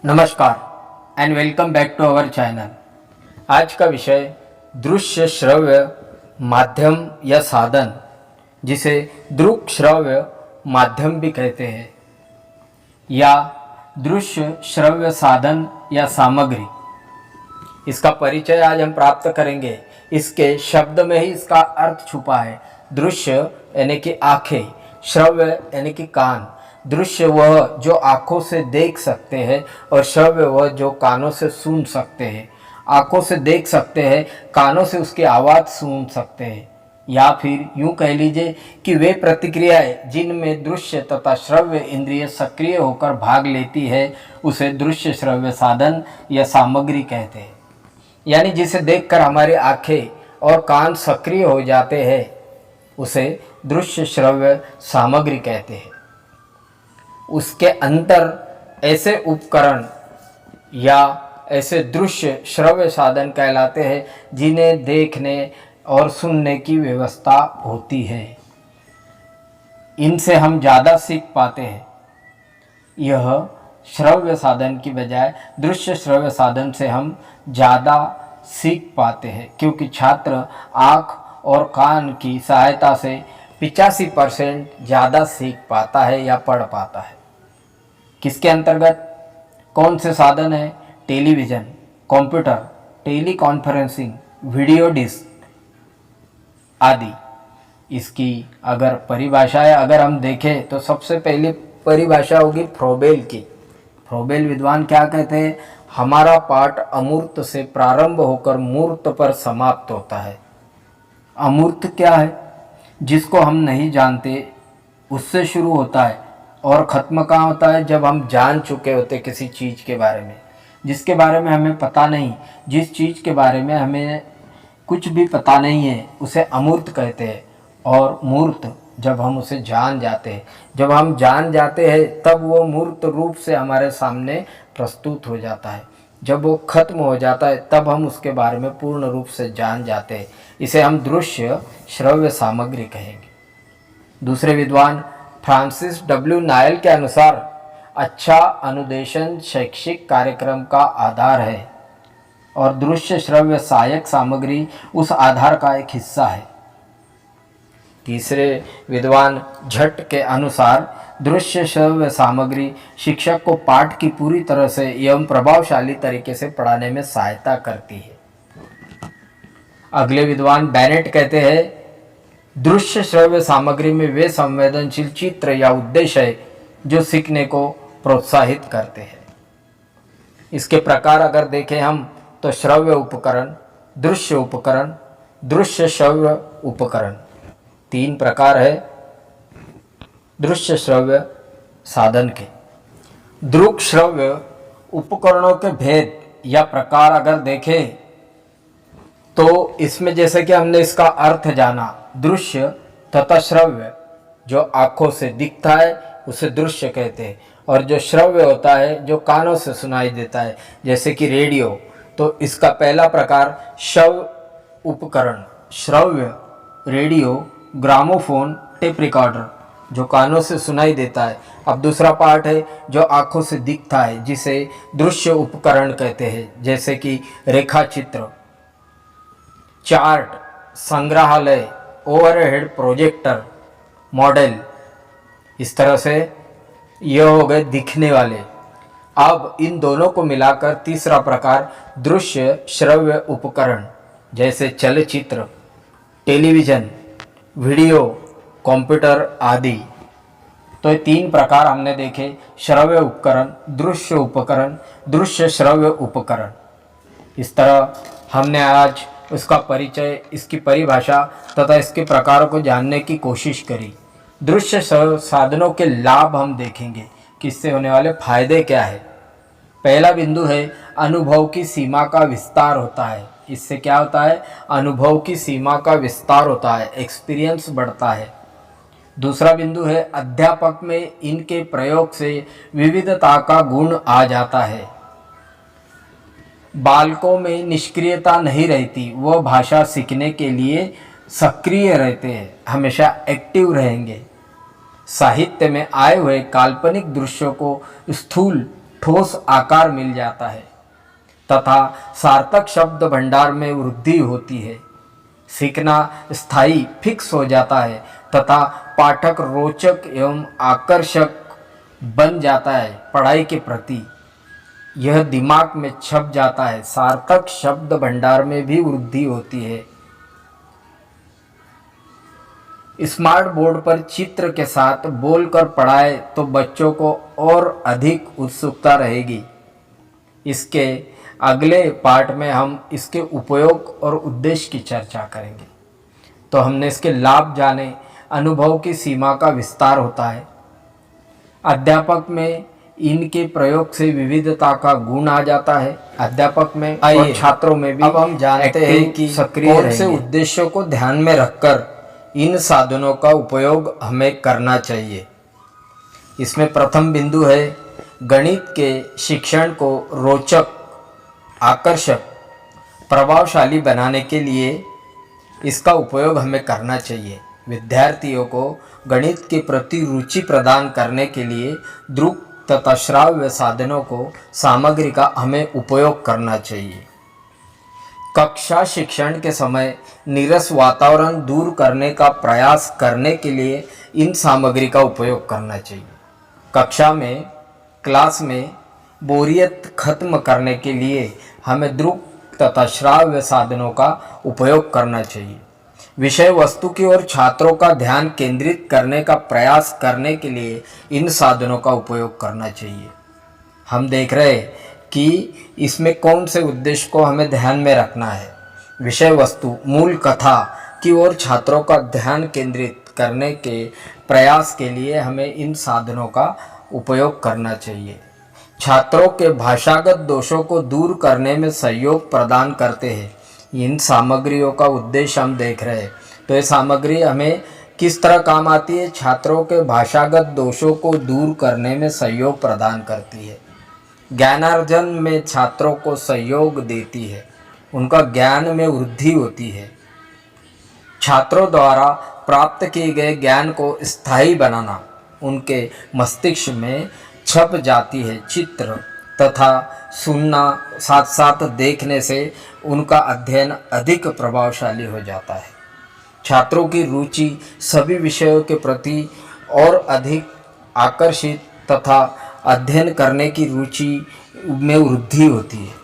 नमस्कार and welcome back to our channel. आज का विषय दृश्य श्रव्य माध्यम या साधन, जिसे दृक श्रव्य माध्यम भी कहते हैं, या दृश्य श्रव्य साधन या सामग्री। इसका परिचय आज हम प्राप्त करेंगे। इसके शब्द में ही इसका अर्थ छुपा है। दृश्य यानी कि आँखें, श्रव्य यानी कि कान। दृश्य वह जो आँखों से देख सकते हैं और श्रव्य वह जो कानों से सुन सकते हैं। आँखों से देख सकते हैं, कानों से उसकी आवाज़ सुन सकते हैं, या फिर यूँ कह लीजिए कि वे प्रतिक्रियाएं जिनमें दृश्य तथा श्रव्य इंद्रिय सक्रिय होकर भाग लेती है, उसे दृश्य श्रव्य साधन या सामग्री कहते हैं। यानी जिसे देखकर हमारी आँखें और कान सक्रिय हो जाते हैं, उसे दृश्य श्रव्य सामग्री कहते हैं। उसके अंतर ऐसे उपकरण या ऐसे दृश्य श्रव्य साधन कहलाते हैं जिन्हें देखने और सुनने की व्यवस्था होती है। इनसे हम ज़्यादा सीख पाते हैं। यह श्रव्य साधन की बजाय दृश्य श्रव्य साधन से हम ज़्यादा सीख पाते हैं, क्योंकि छात्र आँख और कान की सहायता से 85% ज़्यादा सीख पाता है या पढ़ पाता है। किसके अंतर्गत कौन से साधन है? Television, computer, teleconferencing, video disc आदि। इसकी अगर परिभाषाएं अगर हम देखें तो सबसे पहली परिभाषा होगी फ्रोबेल की। फ्रोबेल विद्वान क्या कहते हैं? हमारा पाठ अमूर्त से प्रारंभ होकर मूर्त पर समाप्त होता है। अमूर्त क्या है? जिसको हम नहीं जानते, उससे शुरू होता है और ख़त्म कहाँ होता है? जब हम जान चुके होते किसी चीज़ के बारे में, जिसके बारे में हमें पता नहीं, जिस चीज़ के बारे में हमें कुछ भी पता नहीं है, उसे अमूर्त कहते हैं। और मूर्त जब हम उसे जान जाते हैं, जब हम जान जाते हैं तब वो मूर्त रूप से हमारे सामने प्रस्तुत हो जाता है। जब वो खत्म हो जाता है तब हम उसके बारे में पूर्ण रूप से जान जाते हैं। इसे हम दृश्य श्रव्य सामग्री कहेंगे। दूसरे विद्वान फ्रांसिस डब्ल्यू नायल के अनुसार अच्छा अनुदेशन शैक्षिक कार्यक्रम का आधार है और दृश्य श्रव्य सहायक सामग्री उस आधार का एक हिस्सा है। तीसरे विद्वान झट के अनुसार दृश्य श्रव्य सामग्री शिक्षक को पाठ की पूरी तरह से एवं प्रभावशाली तरीके से पढ़ाने में सहायता करती है। अगले विद्वान बेनेट कहते हैं, दृश्य श्रव्य सामग्री में वे संवेदनशील चित्र या उद्देश्य है जो सीखने को प्रोत्साहित करते हैं। इसके प्रकार अगर देखें हम तो श्रव्य उपकरण, दृश्य उपकरण, दृश्य श्रव्य उपकरण, 3 प्रकार है दृश्य श्रव्य साधन के। दृक श्रव्य उपकरणों के भेद या प्रकार अगर देखें तो इसमें जैसे कि हमने इसका अर्थ जाना, दृश्य तथा श्रव्य, जो आँखों से दिखता है उसे दृश्य कहते हैं, और जो श्रव्य होता है जो कानों से सुनाई देता है, जैसे कि रेडियो, तो इसका पहला प्रकार श्रव्य उपकरण, श्रव्य रेडियो, ग्रामोफोन, टेप रिकॉर्डर, जो कानों से सुनाई देता है। अब दूसरा पार्ट है जो आँखों से दिखता है, जिसे दृश्य उपकरण कहते हैं, जैसे कि रेखा चित्र, चार्ट, संग्रहालय, ओवरहेड प्रोजेक्टर, मॉडल। इस तरह से यह हो गए दिखने वाले। अब इन दोनों को मिलाकर तीसरा प्रकार दृश्य श्रव्य उपकरण, जैसे चलचित्र, टेलीविज़न, वीडियो, कंप्यूटर आदि। तो ये 3 प्रकार हमने देखे, श्रव्य उपकरण, दृश्य उपकरण, दृश्य श्रव्य उपकरण। इस तरह हमने आज उसका परिचय, इसकी परिभाषा तथा इसके प्रकारों को जानने की कोशिश करी। दृश्य साधनों के लाभ हम देखेंगे कि इससे होने वाले फायदे क्या है। पहला बिंदु है अनुभव की सीमा का विस्तार होता है। इससे क्या होता है? अनुभव की सीमा का विस्तार होता है, एक्सपीरियंस बढ़ता है। दूसरा बिंदु है अध्यापक में इनके प्रयोग से विविधता का गुण आ जाता है। बालकों में निष्क्रियता नहीं रहती, वह भाषा सीखने के लिए सक्रिय रहते हैं, हमेशा एक्टिव रहेंगे। साहित्य में आए हुए काल्पनिक दृश्यों को स्थूल ठोस आकार मिल जाता है तथा सार्थक शब्द भंडार में वृद्धि होती है। सीखना स्थायी फिक्स हो जाता है तथा पाठक रोचक एवं आकर्षक बन जाता है। पढ़ाई के प्रति यह दिमाग में छप जाता है। सार्थक शब्द भंडार में भी वृद्धि होती है। स्मार्ट बोर्ड पर चित्र के साथ बोलकर पढ़ाए तो बच्चों को और अधिक उत्सुकता रहेगी। इसके अगले पार्ट में हम इसके उपयोग और उद्देश्य की चर्चा करेंगे। तो हमने इसके लाभ जाने, अनुभव की सीमा का विस्तार होता है। अध्यापक में इनके प्रयोग से विविधता का गुण आ जाता है। अध्यापक में और छात्रों में भी। अब हम जानते हैं कि कौन से उद्देश्यों को ध्यान में रखकर इन साधनों का उपयोग हमें करना चाहिए। इसमें प्रथम बिंदु है गणित के शिक्षण को रोचक, आकर्षक, प्रभावशाली बनाने के लिए इसका उपयोग हमें करना चाहिए। विद्यार्थियों को गणित के प्रति रुचि प्रदान करने के लिए दृक तथा श्राव्य साधनों को, सामग्री का हमें उपयोग करना चाहिए। कक्षा शिक्षण के समय नीरस वातावरण दूर करने का प्रयास करने के लिए इन सामग्री का उपयोग करना चाहिए। कक्षा में, क्लास में बोरियत खत्म करने के लिए हमें दृक तथा श्राव्य साधनों का उपयोग करना चाहिए। विषय वस्तु की ओर छात्रों का ध्यान केंद्रित करने का प्रयास करने के लिए इन साधनों का उपयोग करना चाहिए। हम देख रहे हैं कि इसमें कौन से उद्देश्य को हमें ध्यान में रखना है। विषय वस्तु, मूल कथा की ओर छात्रों का ध्यान केंद्रित करने के प्रयास के लिए हमें इन साधनों का उपयोग करना चाहिए। छात्रों के भाषागत दोषों को दूर करने में सहयोग प्रदान करते हैं। इन सामग्रियों का उद्देश्य हम देख रहे हैं। तो ये सामग्री हमें किस तरह काम आती है? छात्रों के भाषागत दोषों को दूर करने में सहयोग प्रदान करती है। ज्ञानार्जन में छात्रों को सहयोग देती है। उनका ज्ञान में वृद्धि होती है। छात्रों द्वारा प्राप्त किए गए ज्ञान को स्थायी बनाना उनके मस्तिष्क में छप जाती है। चित्र तथा सुनना साथ साथ देखने से उनका अध्ययन अधिक प्रभावशाली हो जाता है। छात्रों की रुचि सभी विषयों के प्रति और अधिक आकर्षित तथा अध्ययन करने की रुचि में वृद्धि होती है।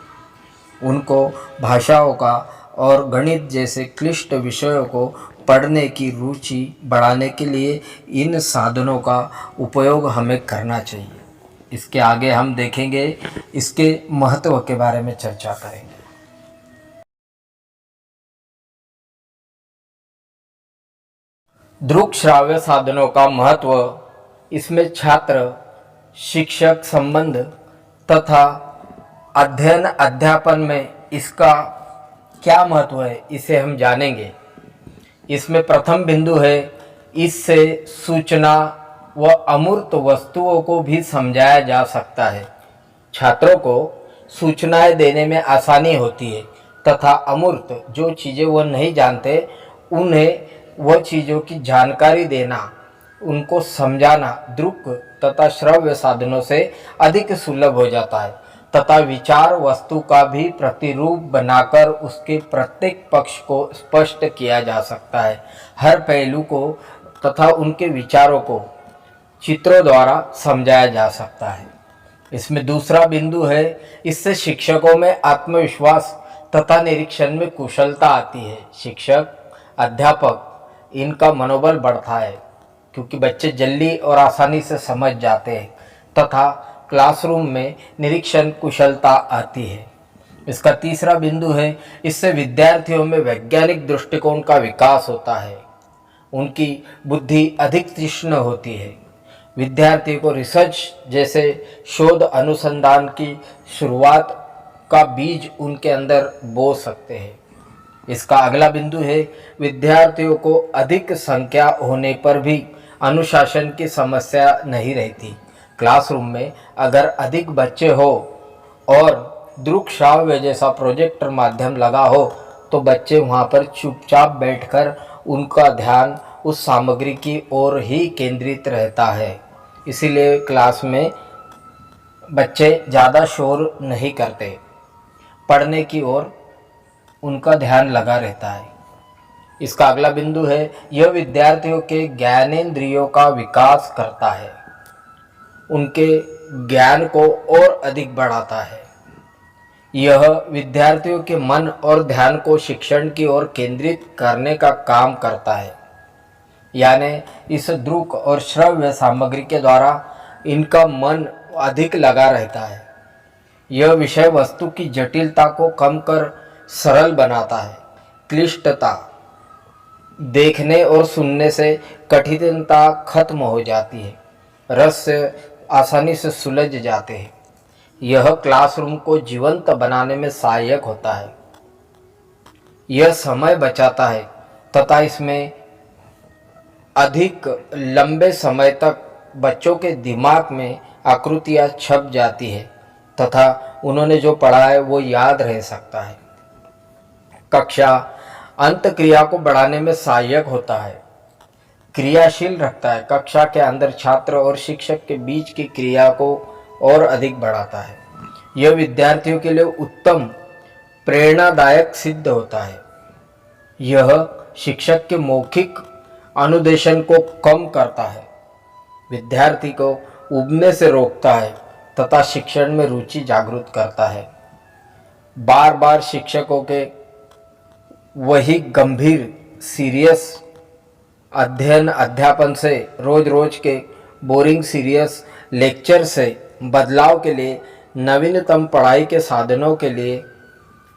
उनको भाषाओं का और गणित जैसे क्लिष्ट विषयों को पढ़ने की रुचि बढ़ाने के लिए इन साधनों का उपयोग हमें करना चाहिए। इसके आगे हम देखेंगे, इसके महत्व के बारे में चर्चा करेंगे। दृक श्राव्य साधनों का महत्व, इसमें छात्र शिक्षक संबंध तथा अध्ययन अध्यापन में इसका क्या महत्व है, इसे हम जानेंगे। इसमें प्रथम बिंदु है, इससे सूचना व अमूर्त वस्तुओं को भी समझाया जा सकता है। छात्रों को सूचनाएं देने में आसानी होती है तथा अमूर्त जो चीज़ें वो नहीं जानते उन्हें वह चीज़ों की जानकारी देना, उनको समझाना दृक तथा श्रव्य साधनों से अधिक सुलभ हो जाता है तथा विचार वस्तु का भी प्रतिरूप बनाकर उसके प्रत्येक पक्ष को स्पष्ट किया जा सकता है। हर पहलू को तथा उनके विचारों को चित्रों द्वारा समझाया जा सकता है। इसमें दूसरा बिंदु है, इससे शिक्षकों में आत्मविश्वास तथा निरीक्षण में कुशलता आती है। शिक्षक, अध्यापक, इनका मनोबल बढ़ता है क्योंकि बच्चे जल्दी और आसानी से समझ जाते हैं तथा क्लासरूम में निरीक्षण कुशलता आती है। इसका तीसरा बिंदु है, इससे विद्यार्थियों में वैज्ञानिक दृष्टिकोण का विकास होता है। उनकी बुद्धि अधिक तीक्ष्ण होती है। विद्यार्थी को रिसर्च जैसे शोध अनुसंधान की शुरुआत का बीज उनके अंदर बो सकते हैं। इसका अगला बिंदु है, विद्यार्थियों को अधिक संख्या होने पर भी अनुशासन की समस्या नहीं रहती। क्लासरूम में अगर अधिक बच्चे हो और दृक श्राव्य जैसा प्रोजेक्टर माध्यम लगा हो तो बच्चे वहाँ पर चुपचाप बैठकर उनका ध्यान उस सामग्री की ओर ही केंद्रित रहता है। इसीलिए क्लास में बच्चे ज़्यादा शोर नहीं करते, पढ़ने की ओर उनका ध्यान लगा रहता है। इसका अगला बिंदु है, यह विद्यार्थियों के ज्ञानेंद्रियों का विकास करता है, उनके ज्ञान को और अधिक बढ़ाता है। यह विद्यार्थियों के मन और ध्यान को शिक्षण की ओर केंद्रित करने का काम करता है, यानी इस दृक और श्रव्य सामग्री के द्वारा इनका मन अधिक लगा रहता है। यह विषय वस्तु की जटिलता को कम कर सरल बनाता है। क्लिष्टता देखने और सुनने से कठिनता खत्म हो जाती है, रहस्य आसानी से सुलझ जाते हैं। यह क्लासरूम को जीवंत बनाने में सहायक होता है। यह समय बचाता है तथा इसमें अधिक लंबे समय तक बच्चों के दिमाग में आकृतियाँ छप जाती है तथा उन्होंने जो पढ़ा है वो याद रह सकता है। कक्षा अंत क्रिया को बढ़ाने में सहायक होता है, क्रियाशील रखता है। कक्षा के अंदर छात्र और शिक्षक के बीच की क्रिया को और अधिक बढ़ाता है। यह विद्यार्थियों के लिए उत्तम प्रेरणादायक सिद्ध होता है। यह शिक्षक के मौखिक अनुदेशन को कम करता है, विद्यार्थी को उबने से रोकता है तथा शिक्षण में रुचि जागृत करता है। बार बार शिक्षकों के वही गंभीर सीरियस अध्यापन से, रोज रोज के बोरिंग सीरियस लेक्चर से बदलाव के लिए, नवीनतम पढ़ाई के साधनों के लिए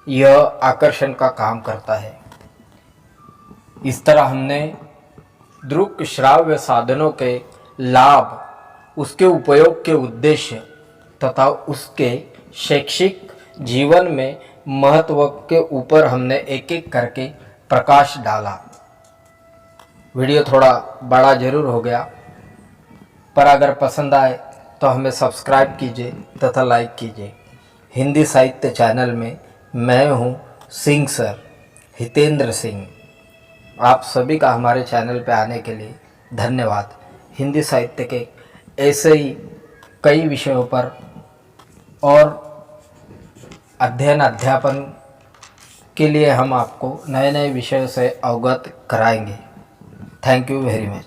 यह आकर्षण का काम करता है। इस तरह हमने दृक श्राव्य साधनों के लाभ, उसके उपयोग के उद्देश्य तथा उसके शैक्षिक जीवन में महत्व के ऊपर हमने एक एक करके प्रकाश डाला। वीडियो थोड़ा बड़ा जरूर हो गया, पर अगर पसंद आए तो हमें सब्सक्राइब कीजिए तथा लाइक कीजिए। हिंदी साहित्य चैनल में मैं हूँ सिंह सर, हितेंद्र सिंह। आप सभी का हमारे चैनल पे आने के लिए धन्यवाद। हिंदी साहित्य के ऐसे ही कई विषयों पर और अध्यापन के लिए हम आपको नए नए विषयों से अवगत कराएंगे। Thank you very much.